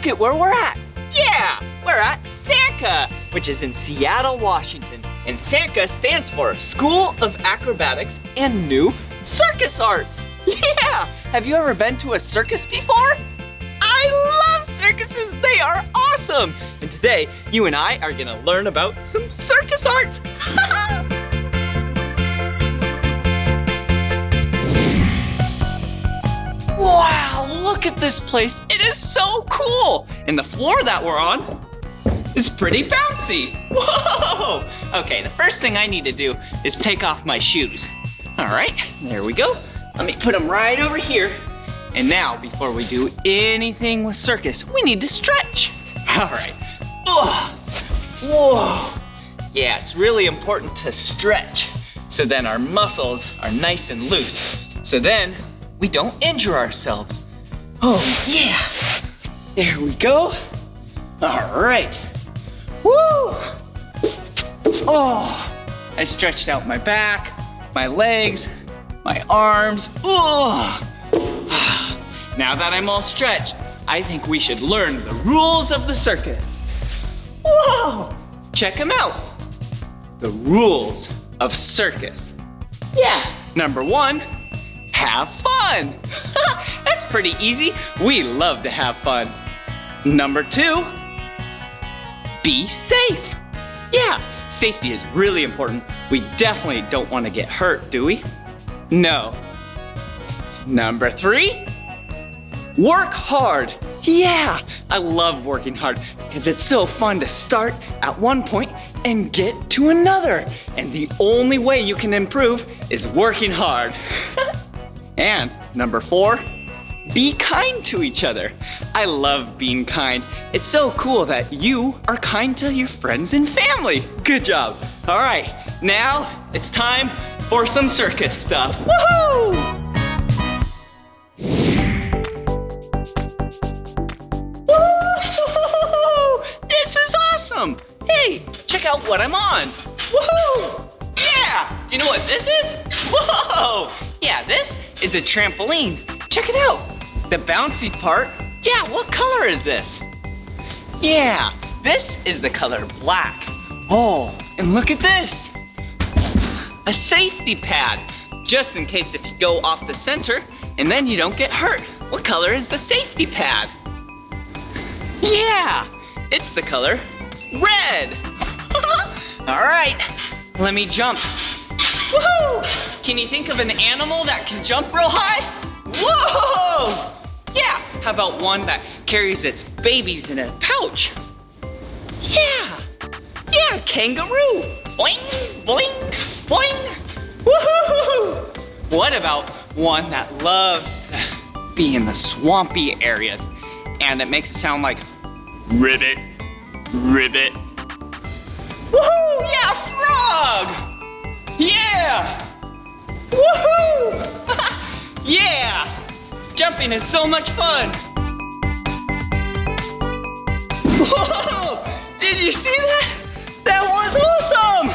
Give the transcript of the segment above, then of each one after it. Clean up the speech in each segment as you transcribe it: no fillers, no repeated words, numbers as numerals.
at where we're at. Yeah, we're at SANCA, which is in Seattle, Washington. And SANCA stands for School of Acrobatics and New Circus Arts. Yeah, have you ever been to a circus before? I love circuses, they are awesome. And today, you and I are gonna learn about some circus arts. Wow, look at this place. It is so cool. And the floor that we're on is pretty bouncy. Whoa! Okay, the first thing I need to do is take off my shoes. All right, there we go. Let me put them right over here. And now, before we do anything with circus, we need to stretch. All right. Whoa. Yeah, it's really important to stretch so then our muscles are nice and loose. So then we don't injure ourselves. Oh, yeah. There we go. All right. Woo! Oh, I stretched out my back, my legs, my arms. Oh. Now that I'm all stretched, I think we should learn the rules of the circus. Whoa! Check them out. The rules of circus. Yeah, number 1, have fun. That's pretty easy. We love to have fun. Number 2, be safe. Yeah, safety is really important. We definitely don't want to get hurt, do we? No. Number 3, work hard. Yeah, I love working hard because it's so fun to start at one point and get to another. And the only way you can improve is working hard. And number 4, be kind to each other. I love being kind. It's so cool that you are kind to your friends and family. Good job. All right, now it's time for some circus stuff. Woohoo! This is awesome! Hey, check out what I'm on. Woohoo! Yeah! Do you know what this is? Whoa! Yeah, this is a trampoline. Check it out. The bouncy part. Yeah, what color is this? Yeah, this is the color black. Oh, and look at this. A safety pad, just in case if you go off the center and then you don't get hurt. What color is the safety pad? Yeah, it's the color red. All right, let me jump. Woohoo! Can you think of an animal that can jump real high? Whoa! Yeah, how about one that carries its babies in a pouch? Yeah, kangaroo. Boing, boing, boing. Woohoo! What about one that loves to be in the swampy areas and it makes it sound like ribbit, ribbit. Woohoo! Yeah, frog! Yeah! Woohoo! Yeah! Jumping is so much fun! Whoa! Did you see that? That was awesome!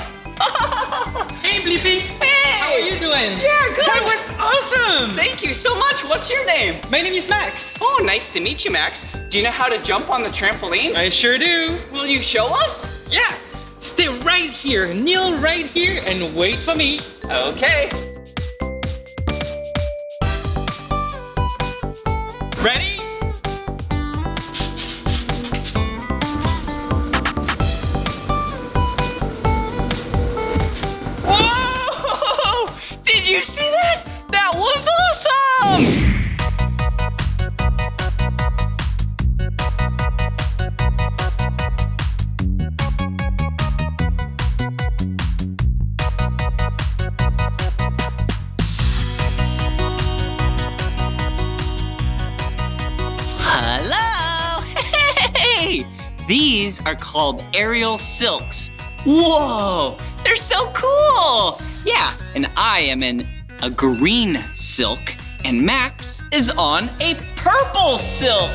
Hey, Blippi! Hey! How are you doing? Yeah, good! That was awesome! Thank you so much. What's your name? My name is Max. Oh, nice to meet you, Max. Do you know how to jump on the trampoline? I sure do. Will you show us? Yeah. Stay right here, kneel right here, and wait for me. Okay. Ready? Whoa! Did you see that? That was awesome! Hello! Hey! These are called aerial silks. Whoa! They're so cool! Yeah, and I am in a green silk, and Max is on a purple silk.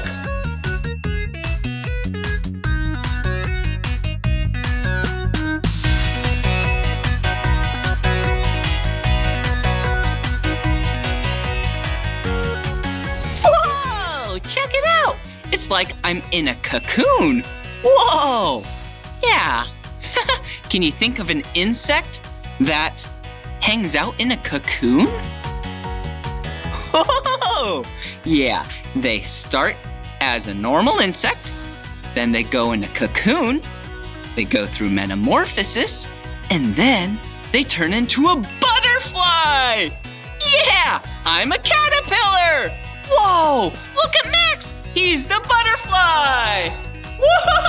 Whoa! Check it out! It's looks like I'm in a cocoon. Whoa! Yeah. Can you think of an insect that hangs out in a cocoon? Oh, yeah, they start as a normal insect, then they go in a cocoon, they go through metamorphosis, and then they turn into a butterfly! Yeah, I'm a caterpillar! Whoa, look at Max! He's the butterfly! Whoa!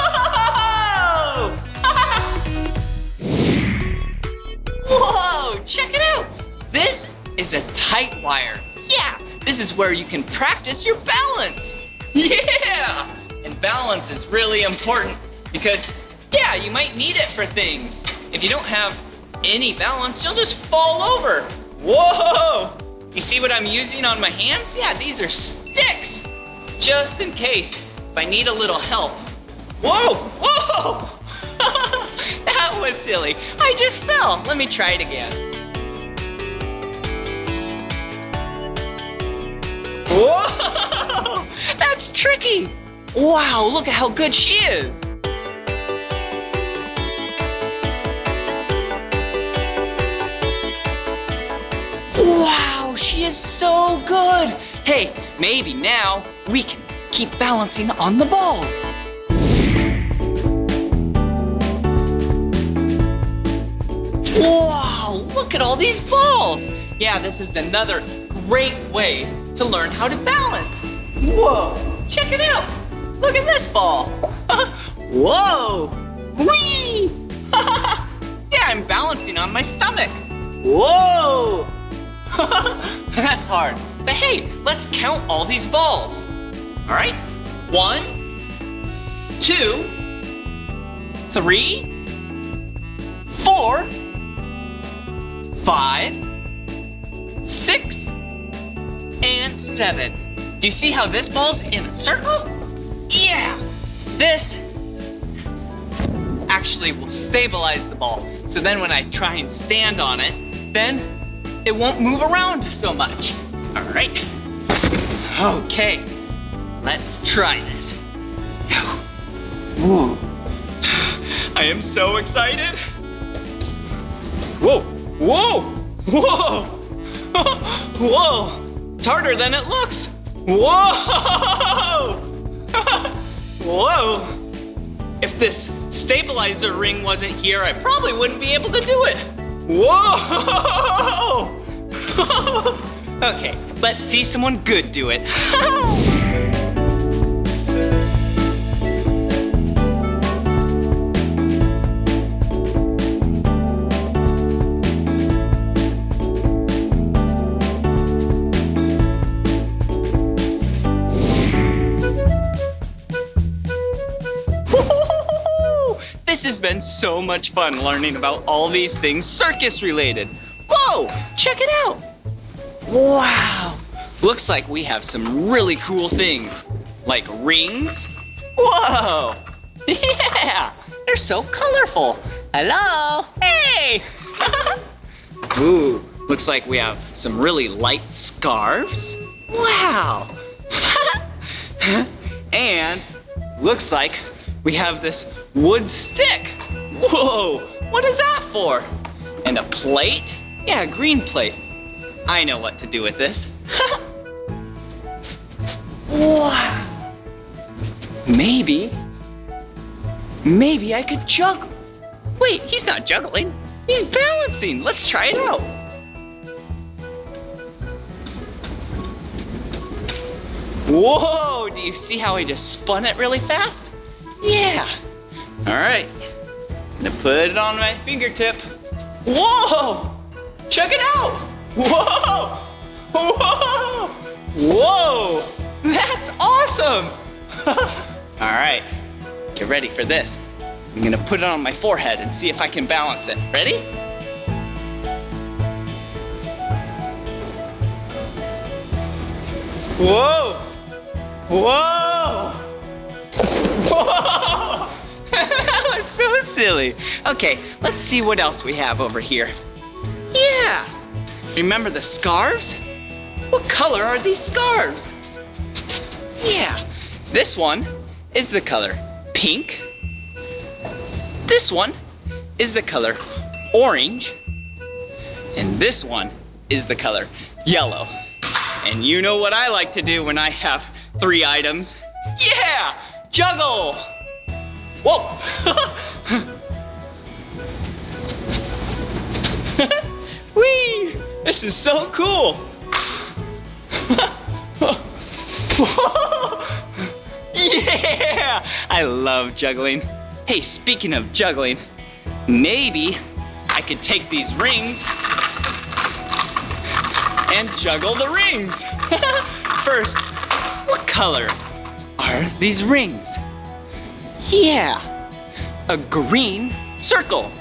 Whoa, check it out! This is a tight wire. Yeah, this is where you can practice your balance. Yeah! And balance is really important because, yeah, you might need it for things. If you don't have any balance, you'll just fall over. Whoa! You see what I'm using on my hands? Yeah, these are sticks. Just in case, if I need a little help. Whoa! Whoa! That was silly. I just fell. Let me try it again. Whoa! That's tricky. Wow, look at how good she is. Wow, she is so good. Hey, maybe now we can keep balancing on the balls. Wow, look at all these balls. Yeah, this is another great way to learn how to balance. Whoa, check it out. Look at this ball. Whoa, whee. Yeah, I'm balancing on my stomach. Whoa. That's hard. But hey, let's count all these balls. All right, 1, 2, 3, 4, 5, 6, and 7. Do you see how this ball's in a circle? Yeah, this actually will stabilize the ball. So then when I try and stand on it, then it won't move around so much. All right, okay, let's try this. Whoa, I am so excited. Whoa, whoa, whoa, whoa, it's harder than it looks. Whoa, whoa. If this stabilizer ring wasn't here, I probably wouldn't be able to do it. Whoa! Okay, let's see someone good do it. This has been so much fun learning about all these things circus related. Whoa, check it out. Wow, looks like we have some really cool things, like rings. Whoa, yeah, they're so colorful. Hello, hey. Ooh, looks like we have some really light scarves. Wow. And looks like we have this wood stick. Whoa, what is that for? And a plate? Yeah, a green plate. I know what to do with this. Wow. Maybe I could juggle. Wait, he's not juggling. He's balancing. Let's try it out. Whoa, do you see how I just spun it really fast? Yeah. All right, I'm gonna put it on my fingertip. Whoa, check it out. Whoa, whoa, whoa, that's awesome. All right, get ready for this. I'm gonna put it on my forehead and see if I can balance it. Ready? Whoa, whoa, whoa. That was so silly. Okay, let's see what else we have over here. Yeah, remember the scarves? What color are these scarves? Yeah, This one is the color pink. This one is the color orange. And this one is the color yellow. And you know what I like to do when I have 3 items? Yeah, juggle. Whoa. Whee, this is so cool. Yeah, I love juggling. Hey, speaking of juggling, maybe I could take these rings and juggle the rings. First, what color are these rings? Yeah, a green circle,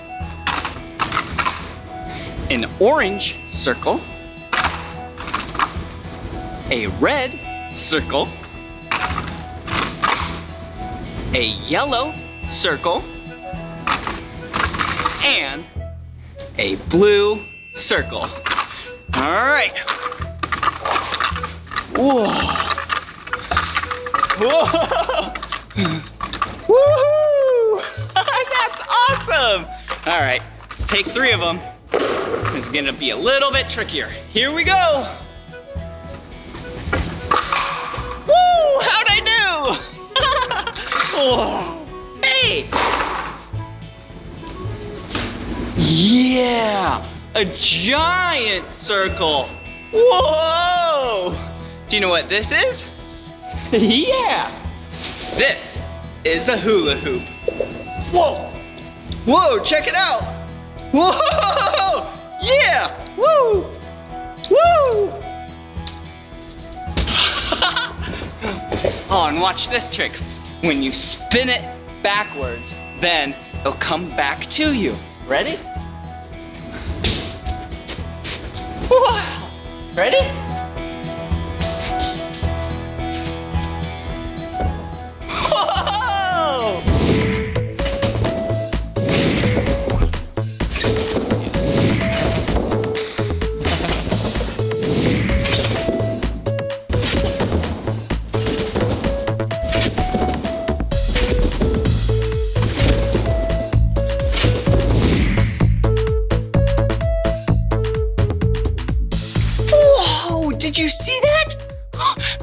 an orange circle, a red circle, a yellow circle, and a blue circle. All right. Whoa. Whoa. Woohoo! That's awesome. All right, let's take 3 of them. This is gonna be a little bit trickier. Here we go. Woo! How'd I do? Whoa. Hey! Yeah! A giant circle! Whoa! Do you know what this is? Yeah! This is a hula hoop. Whoa! Whoa, check it out! Whoa! Yeah! Woo! Woo! Oh, and watch this trick. When you spin it backwards, then it'll come back to you. Ready? Wow! Ready? Whoa! Did you see that?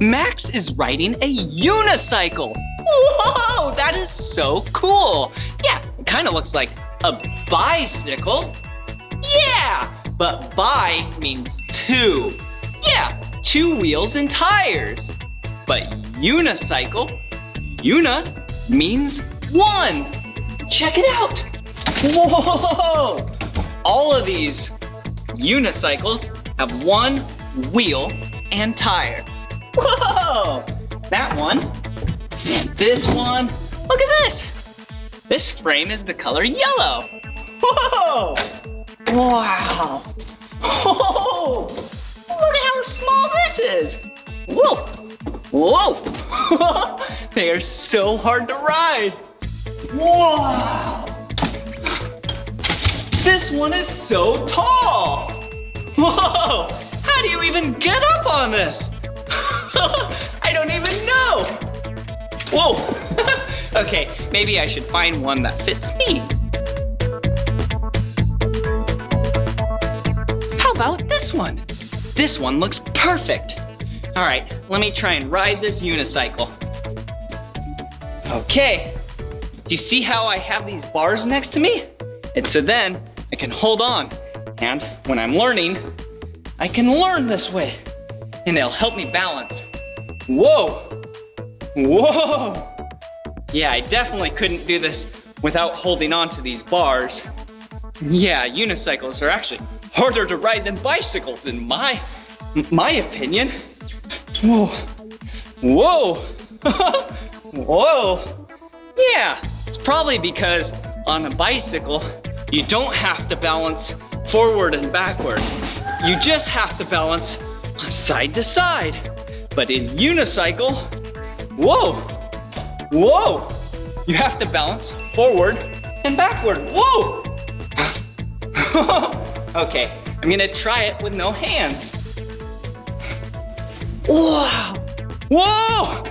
Max is riding a unicycle. Whoa, that is so cool. Yeah, it kind of looks like a bicycle. Yeah, but bi means 2. Yeah, 2 wheels and tires. But unicycle, una, means 1. Check it out. Whoa, all of these unicycles have 1 wheel and tire. Whoa! That one and this one. Look at this. This frame is the color yellow. Whoa! Wow! Whoa! Look at how small this is. Whoa! Whoa! They are so hard to ride. Wow! This one is so tall. Whoa! How do you even get up on this? I don't even know. Whoa. Okay, maybe I should find one that fits me. How about this one? This one looks perfect. All right, let me try and ride this unicycle. Okay, do you see how I have these bars next to me? It's so then I can hold on, and when I'm learning, I can learn this way, and it'll help me balance. Whoa, whoa. Yeah, I definitely couldn't do this without holding on to these bars. Yeah, unicycles are actually harder to ride than bicycles in my opinion. Whoa, whoa, whoa. Yeah, it's probably because on a bicycle, you don't have to balance forward and backward. You just have to balance side to side. But in unicycle, whoa, whoa, you have to balance forward and backward. Whoa. Okay, I'm gonna try it with no hands. Wow, whoa.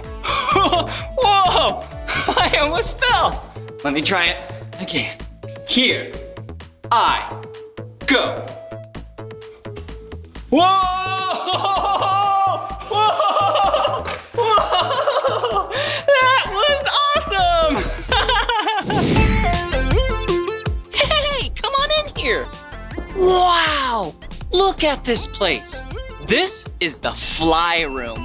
Whoa! I almost fell. Let me try it again. Here I go. Whoa! Whoa! Whoa! That was awesome! Hey, come on in here. Wow! Look at this place. This is the fly room.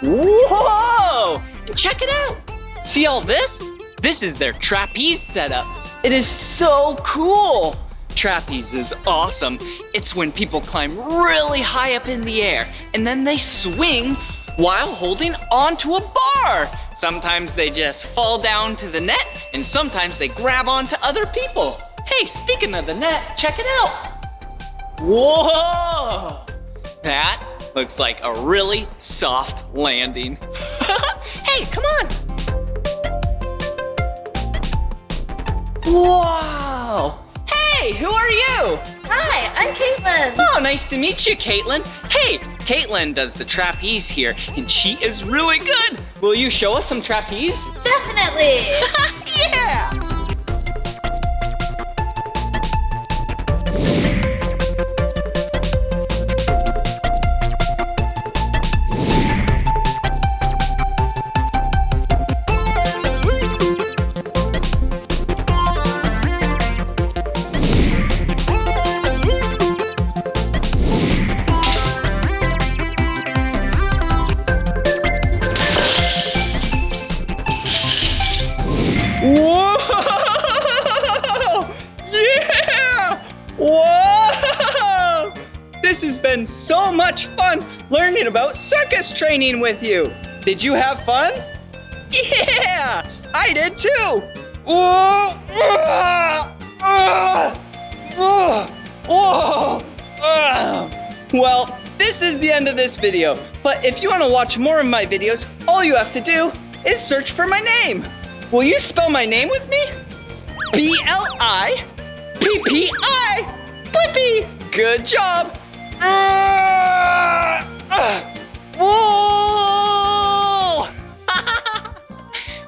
Whoa! Check it out. See all this? This is their trapeze setup. It is so cool. Trapeze is awesome. It's when people climb really high up in the air and then they swing while holding onto a bar. Sometimes they just fall down to the net and sometimes they grab onto other people. Hey, speaking of the net, check it out. Whoa! That looks like a really soft landing. Hey, come on. Wow! Hey, who are you? Hi, I'm Caitlin. Oh, nice to meet you, Caitlin. Hey, Caitlin does the trapeze here, and she is really good. Will you show us some trapeze? Definitely. Yeah! Whoa! Yeah! Whoa! This has been so much fun learning about circus training with you. Did you have fun? Yeah! I did too! Whoa! Whoa! Well, this is the end of this video, but if you want to watch more of my videos, all you have to do is search for my name. Will you spell my name with me? B-L-I-P-P-I. Blippi. Good job. Whoa!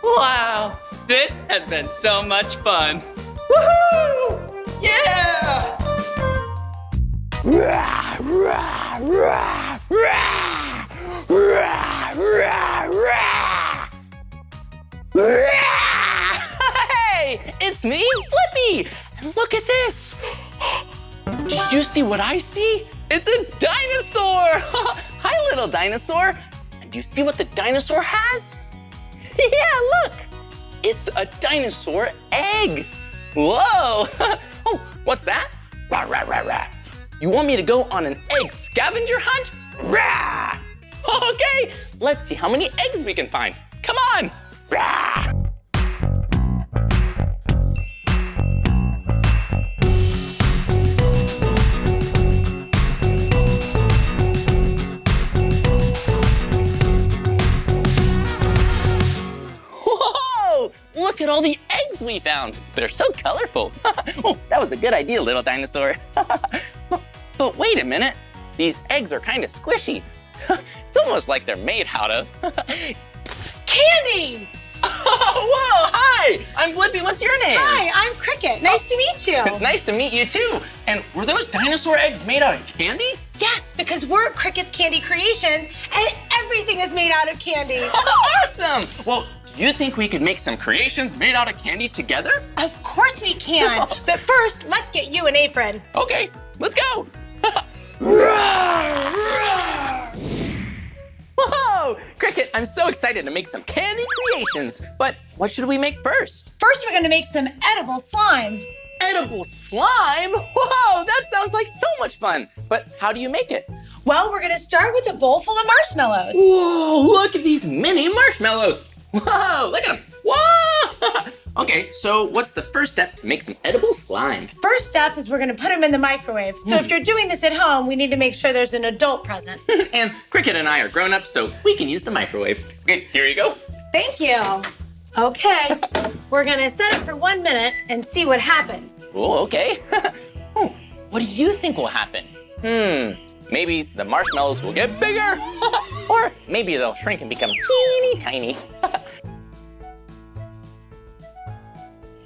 Wow, this has been so much fun. Woohoo! Yeah! Rah, rah, rah, rah, rah, rah, rah. Hey, it's me, Blippi, and look at this. Did you see what I see? It's a dinosaur. Hi, little dinosaur. And do you see what the dinosaur has? Yeah, look. It's a dinosaur egg. Whoa. Oh, what's that? Rah, rah, rah, rah. You want me to go on an egg scavenger hunt? Rah. Okay, let's see how many eggs we can find. Come on. Rah. Whoa! Look at all the eggs we found. They're so colorful. Oh, that was a good idea, little dinosaur. But wait a minute. These eggs are kind of squishy. It's almost like they're made out of Candy! Whoa, hi! I'm Blippi, what's your name? Hi, I'm Cricket. Nice to meet you. It's nice to meet you too. And were those dinosaur eggs made out of candy? Yes, because we're Cricket's Candy Creations and everything is made out of candy. Awesome! Well, do you think we could make some creations made out of candy together? Of course we can. But first, let's get you an apron. Okay, let's go. Whoa! Cricket, I'm so excited to make some candy creations. But what should we make first? First, we're gonna make some edible slime. Edible slime? Whoa, that sounds like so much fun. But how do you make it? Well, we're gonna start with a bowl full of marshmallows. Whoa, look at these mini marshmallows. Whoa, look at them. Whoa! Okay, so what's the first step to make some edible slime? First step is we're gonna put them in the microwave. So if you're doing this at home, we need to make sure there's an adult present. And Cricket and I are grown up, so we can use the microwave. Okay, here you go. Thank you. Okay, we're gonna set it for 1 minute and see what happens. Oh, okay. Oh, what do you think will happen? Maybe the marshmallows will get bigger, or maybe they'll shrink and become teeny tiny.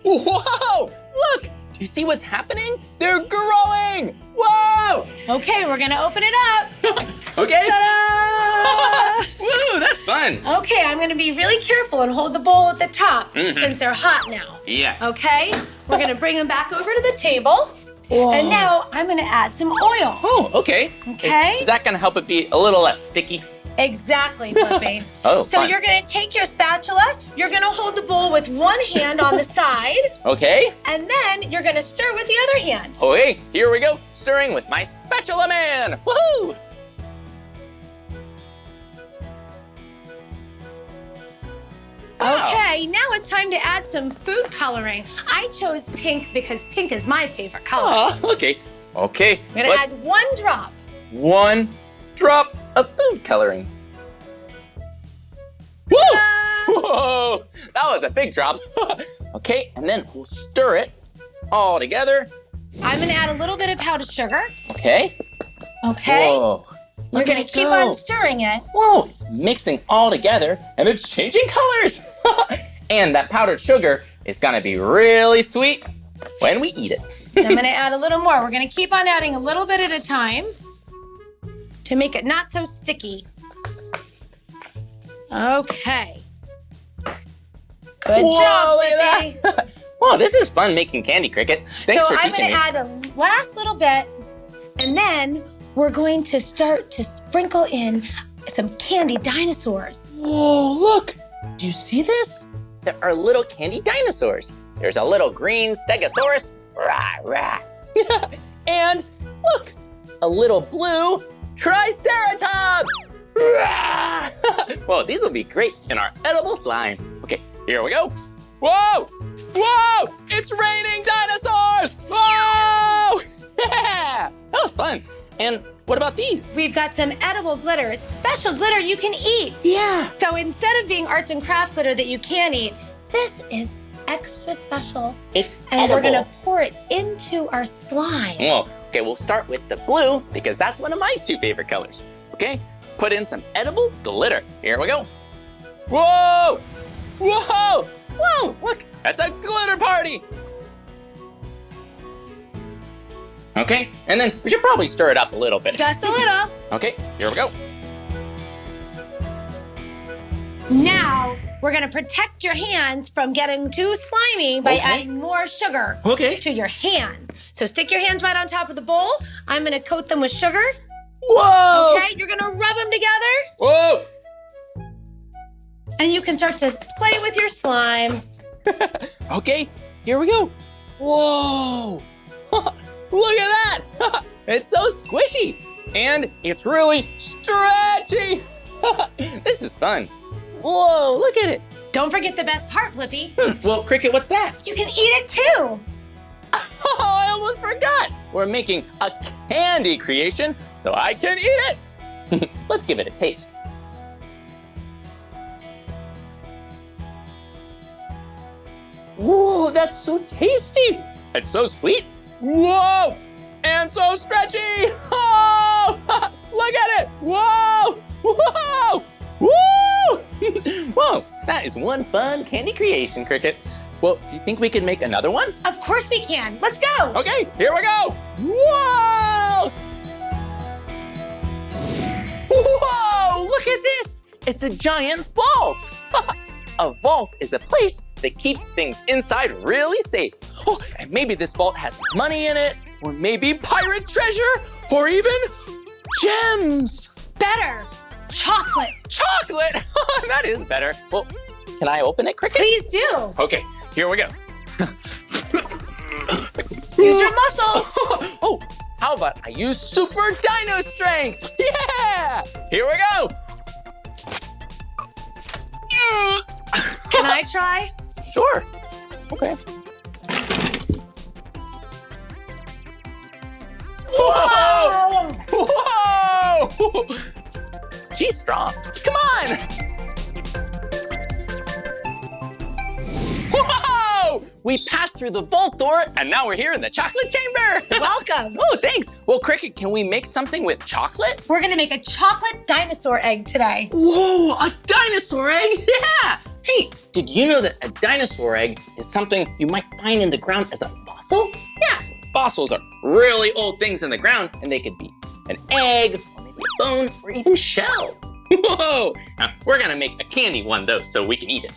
Whoa! Look! Do you see what's happening? They're growing! Whoa! Okay, we're gonna open it up. Okay. Ta-da! Woo, that's fun. Okay, I'm gonna be really careful and hold the bowl at the top since they're hot now. Yeah. Okay, we're gonna bring them back over to the table. Whoa. And now I'm gonna add some oil. Oh, okay. Okay. Is that gonna help it be a little less sticky? Exactly, Blippi. Oh, so fun. you're gonna take your spatula, you're gonna hold the bowl with one hand on the side, Okay. and then you're gonna stir with the other hand. Okay, here we go. Stirring with my spatula man. Woohoo! Wow. Okay, now it's time to add some food coloring. I chose pink because pink is my favorite color. Oh, okay. Okay. I'm gonna add 1 drop. 1 drop of food coloring. Whoa! Whoa! That was a big drop. Okay, and then we'll stir it all together. I'm gonna add a little bit of powdered sugar. Okay. Okay. Whoa. You're Look gonna at it keep go. on stirring it. Whoa, it's mixing all together and it's changing colors. And that powdered sugar is gonna be really sweet when we eat it. I'm gonna add a little more. We're gonna keep on adding a little bit at a time to make it not so sticky. Okay. Good job, look at Blippi. that. Wow, this is fun making candy, Cricket. Thanks So for I'm teaching gonna me. add a last little bit, and then we're going to start to sprinkle in some candy dinosaurs. Whoa, look. Do you see this? There are little candy dinosaurs. There's a little green stegosaurus. Rah, rah. And look, a little blue triceratops. Rah. Whoa, these will be great in our edible slime. Okay, here we go. Whoa, whoa, it's raining dinosaurs. Whoa, yeah, that was fun. And what about these? We've got some edible glitter. It's special glitter you can eat. Yeah. So instead of being arts and craft glitter that you can't eat, this is extra special. It's And edible. we're gonna pour it into our slime. Oh, okay, we'll start with the blue because that's one of my 2 favorite colors. Okay, let's put in some edible glitter. Here we go. Whoa! Whoa! Whoa! Look, that's a glitter party! Okay, and then we should probably stir it up a little bit. Just a little. Okay, here we go. Now, we're gonna protect your hands from getting too slimy by adding more sugar Okay. to your hands. So stick your hands right on top of the bowl. I'm gonna coat them with sugar. Whoa! Okay, you're gonna rub them together, Whoa! and you can start to play with your slime. Okay, here we go. Whoa! Look at that! It's so squishy, and it's really stretchy. This is fun. Whoa, look at it. Don't forget the best part, Blippi. Well, Cricket, what's that? You can eat it too. Oh, I almost forgot. We're making a candy creation, so I can eat it. Let's give it a taste. Whoa, that's so tasty. It's so sweet. Whoa, and so stretchy. Oh, look at it. Whoa, whoa, whoa. Whoa, that is one fun candy creation, Cricket. Well, do you think we could make another one? Of course we can. Let's go. Okay, here we go. Whoa! Whoa, look at this. It's a giant vault. A vault is a place that keeps things inside really safe. Oh, and maybe this vault has money in it, or maybe pirate treasure, or even gems. Better. Chocolate. Chocolate, that is better. Well, can I open it, Cricket? Please do. Okay, here we go. Use your muscle. Oh, how about I use super dino strength? Yeah! Here we go. Can I try? Sure. Okay. Whoa! Whoa! She's strong. Come on! Whoa! we passed through the vault door, and now we're here in the chocolate chamber. Welcome. Oh, thanks. Well, Cricket, can we make something with chocolate? We're gonna make a chocolate dinosaur egg today. Whoa, a dinosaur egg? Yeah! Hey, did you know that a dinosaur egg is something you might find in the ground as a fossil? Yeah, fossils are really old things in the ground, and they could be an egg, or maybe a bone, or even shell. Whoa! Now, we're gonna make a candy one though, so we can eat it.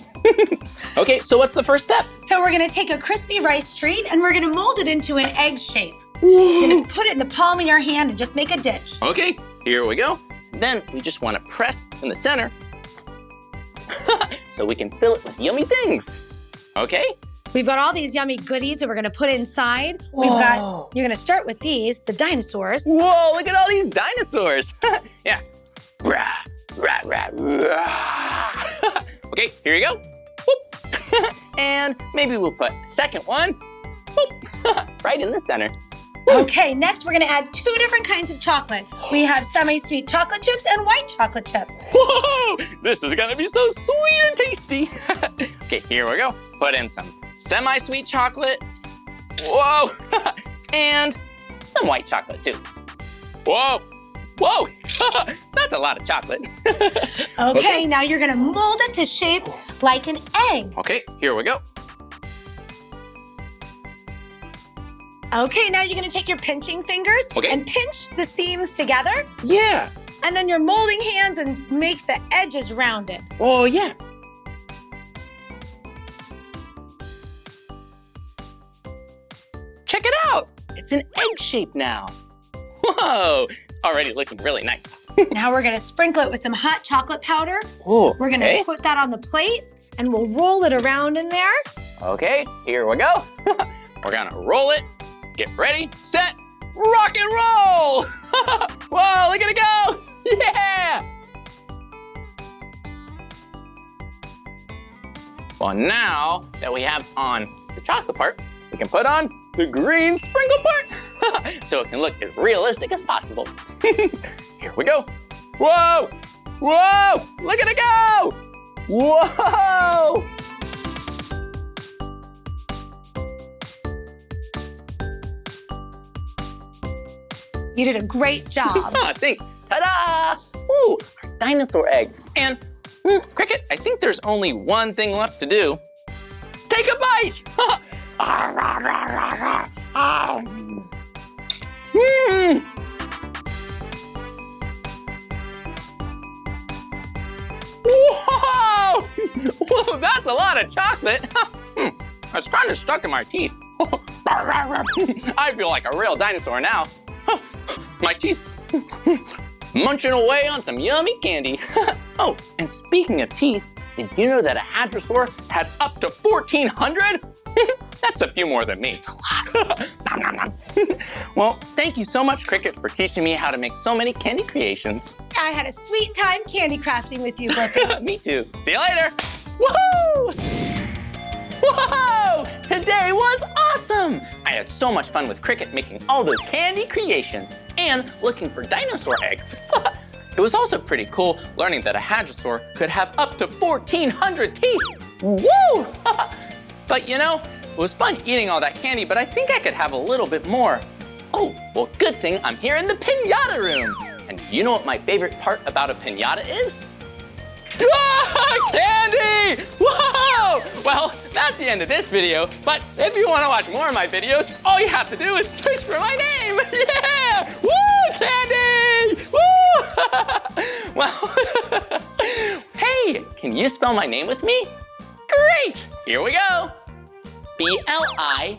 Okay, so what's the first step? So we're gonna take a crispy rice treat and we're gonna mold it into an egg shape. We're gonna put it in the palm of your hand and just make a ditch. Okay, here we go. Then we just wanna press in the center so we can fill it with yummy things. Okay? We've got all these yummy goodies that we're gonna put inside. You're gonna start with these, the dinosaurs. Whoa, look at all these dinosaurs. Yeah. Rah, rah, rah, rah. Okay, here you go. Whoop. And maybe we'll put a second one. Whoop. Right in the center. Okay, next we're gonna add 2 different kinds of chocolate. We have semi-sweet chocolate chips and white chocolate chips. Whoa, this is gonna be so sweet and tasty. Okay, here we go. Put in some semi-sweet chocolate. Whoa, and some white chocolate too. Whoa, whoa, that's a lot of chocolate. Okay, now you're gonna mold it to shape like an egg. Okay, here we go. Okay, now you're gonna take your pinching fingers and pinch the seams together. Yeah. And then your molding hands and make the edges rounded. Oh, yeah. Check it out. It's an egg shape now. Whoa, it's already looking really nice. Now we're gonna sprinkle it with some hot chocolate powder. Oh, we're gonna put that on the plate and we'll roll it around in there. Okay, here we go. We're gonna roll it. Get ready, set, rock and roll! Whoa, look at it go! Yeah! Well, now that we have on the chocolate part, we can put on the green sprinkle part so it can look as realistic as possible. Here we go. Whoa! Whoa! Look at it go! Whoa! You did a great job. Thanks. Ta-da! Ooh, our dinosaur egg. And Cricket, I think there's only one thing left to do. Take a bite! Whoa! Whoa, that's a lot of chocolate. It's kind of stuck in my teeth. I feel like a real dinosaur now. My teeth munching away on some yummy candy. Oh, and speaking of teeth, did you know that a hadrosaur had up to 1,400? That's a few more than me. It's a lot. Nom, nom, nom. Well, thank you so much, Cricket, for teaching me how to make so many candy creations. I had a sweet time candy crafting with you, Blippi. Me too. See you later. Woohoo! Whoa! Today was awesome! I had so much fun with Cricket making all those candy creations and looking for dinosaur eggs. It was also pretty cool learning that a hadrosaur could have up to 1,400 teeth. Woo! But you know, it was fun eating all that candy, but I think I could have a little bit more. Oh, well, good thing I'm here in the piñata room. And you know what my favorite part about a piñata is? Ah, candy! Whoa! Well, that's the end of this video, but if you want to watch more of my videos, all you have to do is search for my name. Yeah! Woo! Candy! Woo! Well, hey, can you spell my name with me? Great! Here we go. B-L-I-P-P-I,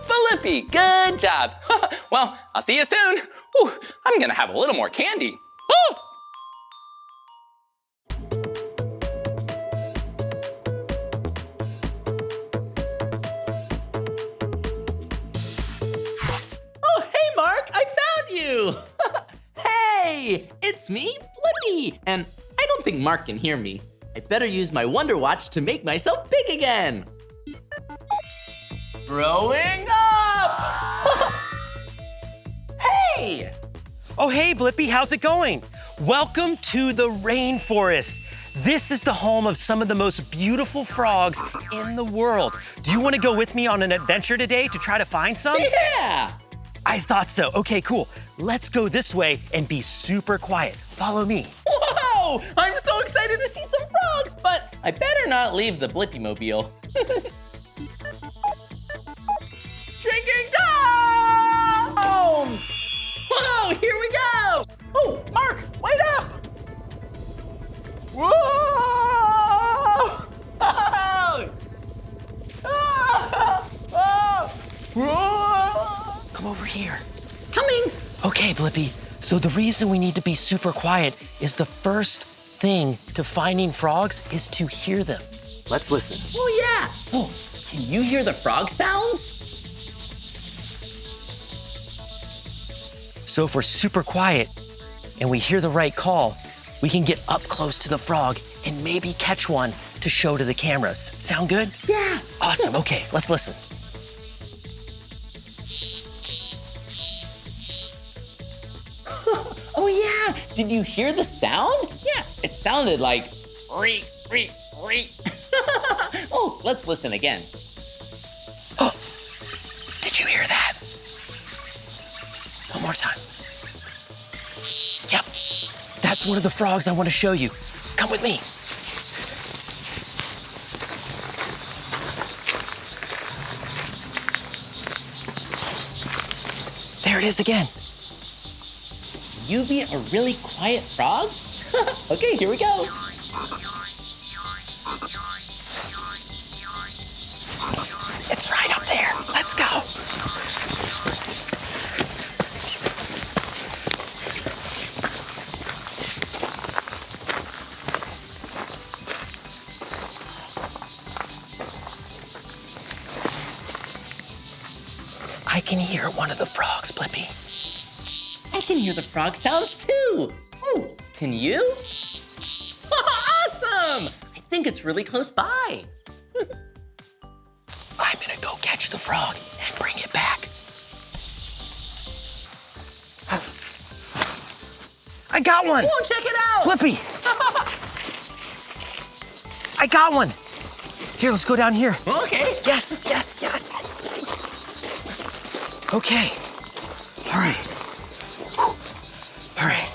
Blippi. Good job. Well, I'll see you soon. Ooh, I'm gonna have a little more candy. Oh! Mark, I found you! Hey, it's me, Blippi, and I don't think Mark can hear me. I better use my Wonder Watch to make myself big again. Growing up! Hey! Oh, hey, Blippi, how's it going? Welcome to the Rainforest. This is the home of some of the most beautiful frogs in the world. Do you want to go with me on an adventure today to try to find some? Yeah! I thought so. Okay, cool. Let's go this way and be super quiet. Follow me. Whoa! I'm so excited to see some frogs, but I better not leave the Blippi mobile. Drinking time! Whoa, here we go! Oh, Mark, wait up! Whoa! Whoa! Come over here. Coming! Okay, Blippi. So the reason we need to be super quiet is the first thing to finding frogs is to hear them. Let's listen. Oh, yeah! Oh, can you hear the frog sounds? So if we're super quiet and we hear the right call, we can get up close to the frog and maybe catch one to show to the cameras. Sound good? Yeah! Awesome, okay, let's listen. Oh, yeah! Did you hear the sound? Yeah, it sounded like reek, reek, reek. Oh, let's listen again. Oh, did you hear that? One more time. Yep, that's one of the frogs I want to show you. Come with me. There it is again. You be a really quiet frog? Okay, here we go. It's right up there. Let's go. I can hear one of the frogs, Blippi. I can hear the frog sounds too. Oh, can you? Awesome! I think it's really close by. I'm gonna go catch the frog and bring it back. I got one! Oh, check it out! Blippi! I got one! Here, let's go down here. Okay. Yes, yes, yes. Okay. All right. Whew. All right.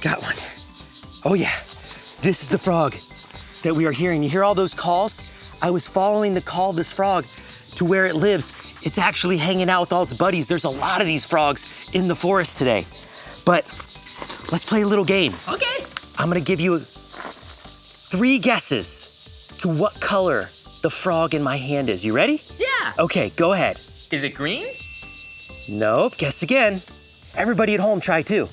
Got one. Oh, yeah. This is the frog that we are hearing. You hear all those calls? I was following the call of this frog to where it lives. It's actually hanging out with all its buddies. There's a lot of these frogs in the forest today. But let's play a little game. Okay. I'm gonna give you 3 guesses to what color the frog in my hand is. You ready? Yeah. Okay, go ahead. Is it green? Nope, guess again. Everybody at home, try too.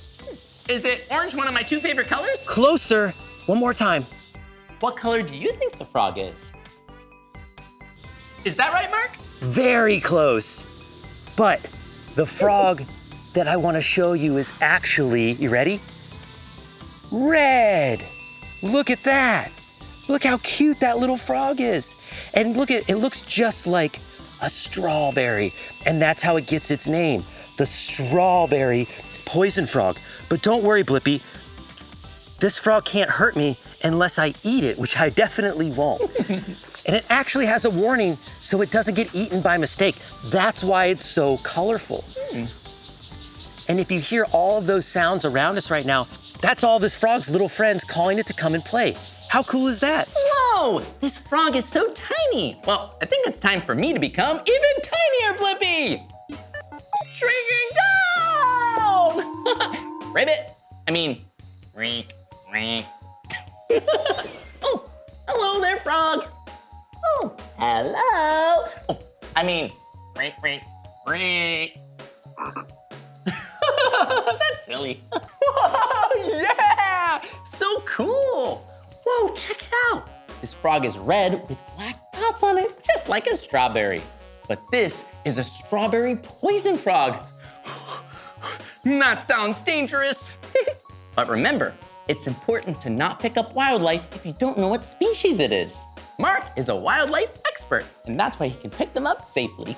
Is it orange, one of my 2 favorite colors? Closer, one more time. What color do you think the frog is? Is that right, Mark? Very close. But the frog that I wanna show you is actually, you ready? Red. Look at that. Look how cute that little frog is. And look at, it looks just like a strawberry. And that's how it gets its name, the strawberry poison frog. But don't worry, Blippi. This frog can't hurt me unless I eat it, which I definitely won't. And it actually has a warning so it doesn't get eaten by mistake. That's why it's so colorful. And if you hear all of those sounds around us right now, that's all this frog's little friends calling it to come and play. How cool is that? Whoa, this frog is so tiny. Well, I think it's time for me to become even tinier, Blippi. Shrinking down! Ribbit, rink, rink. Oh, hello there, frog. Oh, hello. Oh, rink, rink, rink. That's silly. Whoa, yeah, so cool. Whoa, check it out. This frog is red with black dots on it, just like a strawberry. But this is a strawberry poison frog. That sounds dangerous. But remember, it's important to not pick up wildlife if you don't know what species it is. Mark is a wildlife expert, and that's why he can pick them up safely.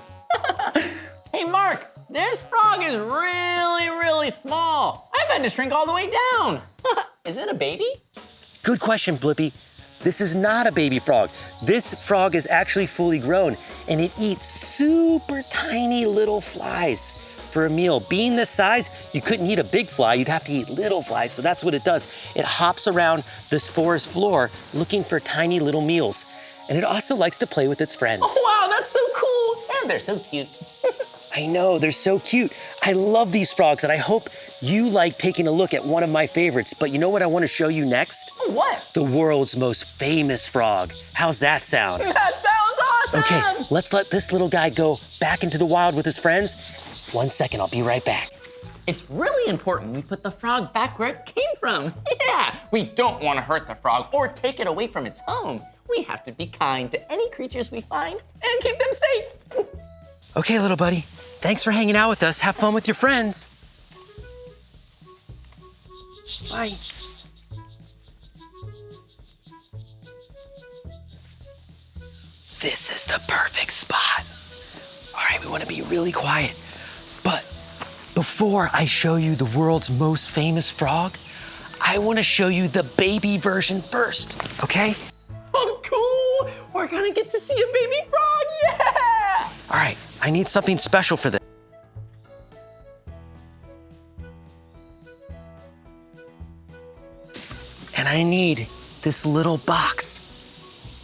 Hey, Mark, this frog is really, really small. I've had to shrink all the way down. Is it a baby? Good question, Blippi. This is not a baby frog. This frog is actually fully grown, and it eats super tiny little flies for a meal. Being this size, you couldn't eat a big fly, you'd have to eat little flies, so that's what it does. It hops around this forest floor looking for tiny little meals. And it also likes to play with its friends. Oh, wow, that's so cool. And they're so cute. I know, they're so cute. I love these frogs, and I hope you like taking a look at one of my favorites. But you know what I want to show you next? What? The world's most famous frog. How's that sound? That sounds awesome. Okay, let's let this little guy go back into the wild with his friends. 1 second, I'll be right back. It's really important we put the frog back where it came from. Yeah, we don't want to hurt the frog or take it away from its home. We have to be kind to any creatures we find and keep them safe. Okay, little buddy, thanks for hanging out with us. Have fun with your friends. Bye. This is the perfect spot. All right, we want to be really quiet. But before I show you the world's most famous frog, I want to show you the baby version first, okay? Oh, cool. We're going to get to see a baby frog. Yeah. All right, I need something special for this. And I need this little box.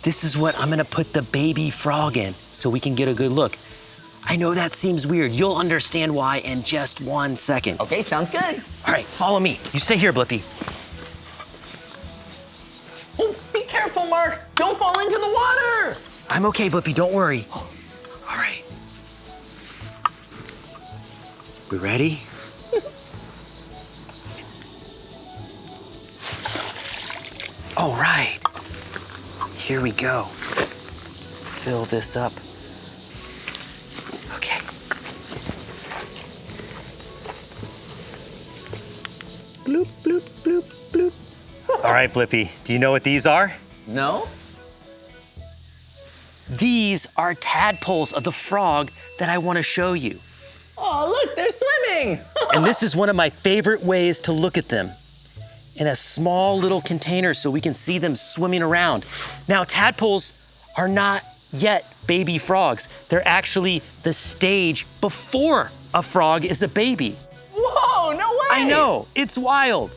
This is what I'm gonna put the baby frog in so we can get a good look. I know that seems weird. You'll understand why in just 1 second. Okay, sounds good. All right, follow me. You stay here, Blippi. Oh, be careful, Mark. Don't fall into the water. I'm okay, Blippi, don't worry. All right. We ready? All right. Here we go. Fill this up. Okay. Bloop, bloop, bloop, bloop. All right, Blippi, do you know what these are? No? These are tadpoles of the frog that I want to show you. Oh, look, they're swimming. And this is one of my favorite ways to look at them. In a small little container so we can see them swimming around. Now, tadpoles are not yet baby frogs. They're actually the stage before a frog is a baby. Whoa, no way. I know, it's wild.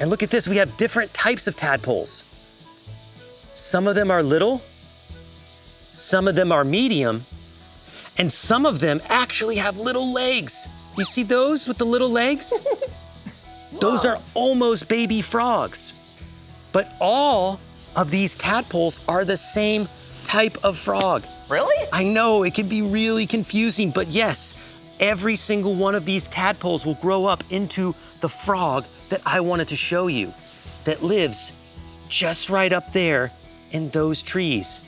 And look at this, we have different types of tadpoles. Some of them are little, some of them are medium, and some of them actually have little legs. You see those with the little legs? Those are almost baby frogs. But all of these tadpoles are the same type of frog. Really? I know, it can be really confusing, but yes, every single one of these tadpoles will grow up into the frog that I wanted to show you, that lives just right up there in those trees.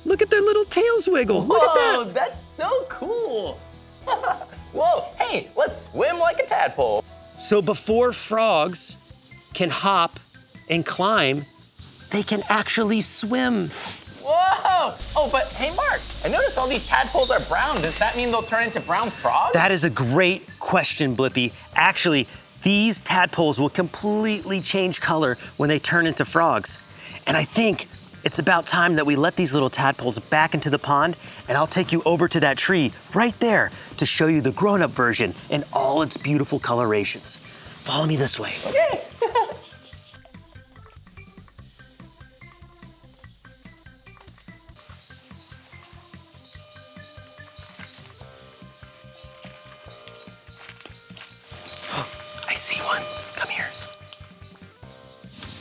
Look at their little tails wiggle. Look at Whoa, that. that's so cool. Whoa, hey, let's swim like a tadpole. So before frogs can hop and climb, they can actually swim. Whoa! Oh, but hey, Mark, I noticed all these tadpoles are brown. Does that mean they'll turn into brown frogs? That is a great question, Blippi. Actually, these tadpoles will completely change color when they turn into frogs. And I think it's about time that we let these little tadpoles back into the pond, and I'll take you over to that tree right there to show you the grown-up version in all its beautiful colorations. Follow me this way. Okay. I see one. Come here.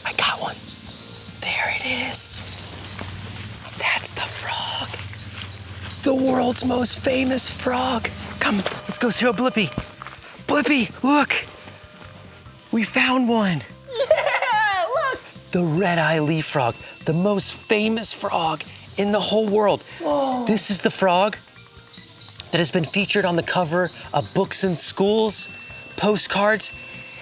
I got one. There it is. That's the frog. The world's most famous frog. Come, let's go show Blippi. Blippi, look. We found one. Yeah, look. The red-eye leaf frog, the most famous frog in the whole world. Whoa. This is the frog that has been featured on the cover of books in schools, postcards,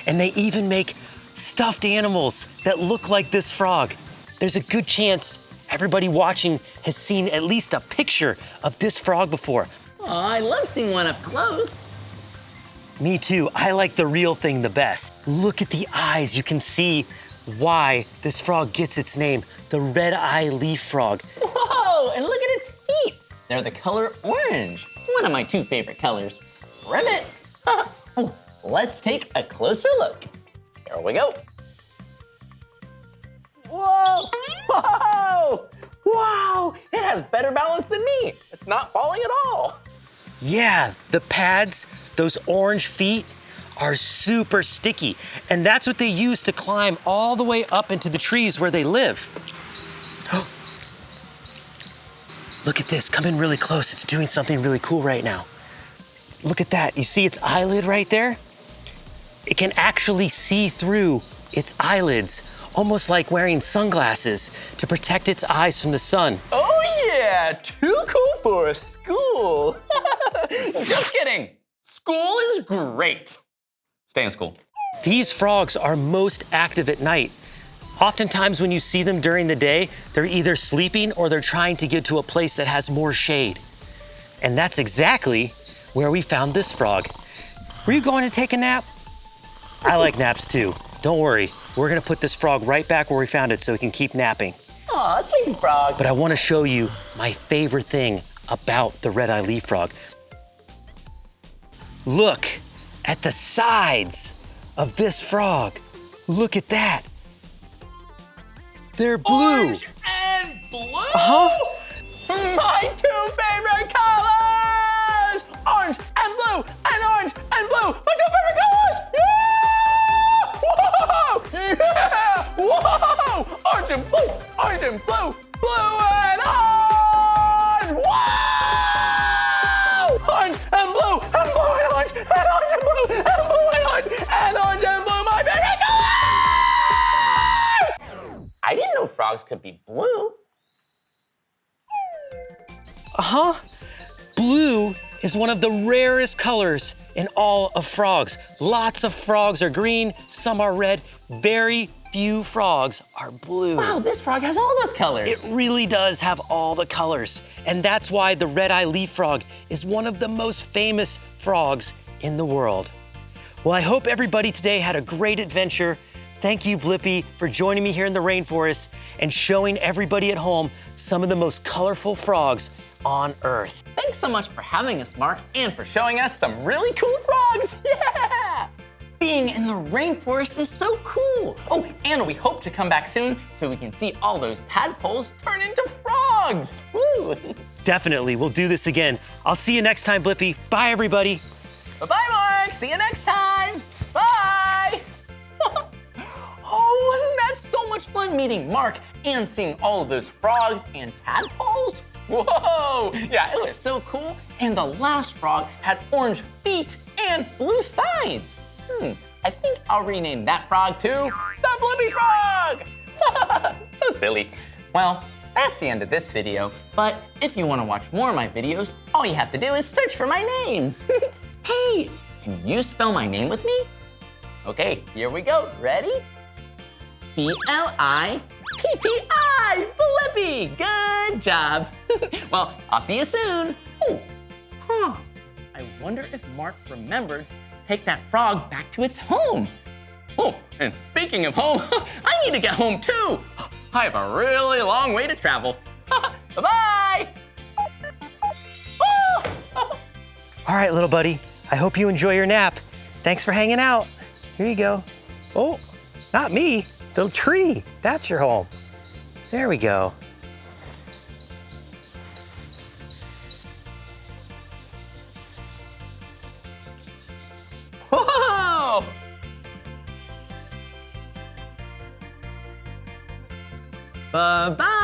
and they even make stuffed animals that look like this frog. There's a good chance everybody watching has seen at least a picture of this frog before. Oh, I love seeing one up close. Me too. I like the real thing the best. Look at the eyes. You can see why this frog gets its name, the red-eye leaf frog. Whoa, and look at its feet. They're the color orange, one of my 2 favorite colors. Ribbit. Oh, let's take a closer look. Here we go. Whoa, whoa, wow, it has better balance than me. It's not falling at all. Yeah, the pads, those orange feet, are super sticky. And that's what they use to climb all the way up into the trees where they live. Look at this, come in really close. It's doing something really cool right now. Look at that, you see its eyelid right there? It can actually see through its eyelids, almost like wearing sunglasses to protect its eyes from the sun. Oh yeah, too cool for a school. Just kidding, school is great. Stay in school. These frogs are most active at night. Oftentimes when you see them during the day, they're either sleeping or they're trying to get to a place that has more shade. And that's exactly where we found this frog. Were you going to take a nap? I like naps too. Don't worry, we're gonna put this frog right back where we found it so it can keep napping. Aw, sleepy frog. But I wanna show you my favorite thing about the red-eye leaf frog. Look at the sides of this frog. Look at that. They're blue. Orange and blue? Uh-huh. My 2 favorite colors! Orange and blue and orange and blue. My 2 favorite colors! Yeah! Whoa! Yeah! Whoa! Orange and blue, orange and blue, blue and orange! Wow! Orange and blue and blue and orange and orange and blue and blue and orange and orange and blue, my favorite colors! I didn't know frogs could be blue. Uh-huh. Blue is one of the rarest colors in all of frogs. Lots of frogs are green, some are red. Very few frogs are blue. Wow, this frog has all those colors. It really does have all the colors. And that's why the red-eye leaf frog is one of the most famous frogs in the world. Well, I hope everybody today had a great adventure. Thank you, Blippi, for joining me here in the rainforest and showing everybody at home some of the most colorful frogs on Earth. Thanks so much for having us, Mark, and for showing us some really cool frogs. Yeah! Being in the rainforest is so cool. Oh, and we hope to come back soon so we can see all those tadpoles turn into frogs. Woo! Definitely, we'll do this again. I'll see you next time, Blippi. Bye, everybody. Bye-bye, Mark. See you next time. Bye. Oh, wasn't that so much fun meeting Mark and seeing all of those frogs and tadpoles? Whoa! Yeah, it was so cool. And the last frog had orange feet and blue sides. I think I'll rename that frog to the Blippi Frog. So silly. Well, that's the end of this video. But if you want to watch more of my videos, all you have to do is search for my name. Hey, can you spell my name with me? Okay, here we go. Ready? B-L-I-P-P-I, Blippi. Good job. Well, I'll see you soon. Oh, I wonder if Mark remembered to take that frog back to its home. Oh, and speaking of home, I need to get home too. I have a really long way to travel. Bye-bye. All right, little buddy. I hope you enjoy your nap. Thanks for hanging out. Here you go. Oh, not me, the tree. That's your home. There we go. Whoa! Bye-bye.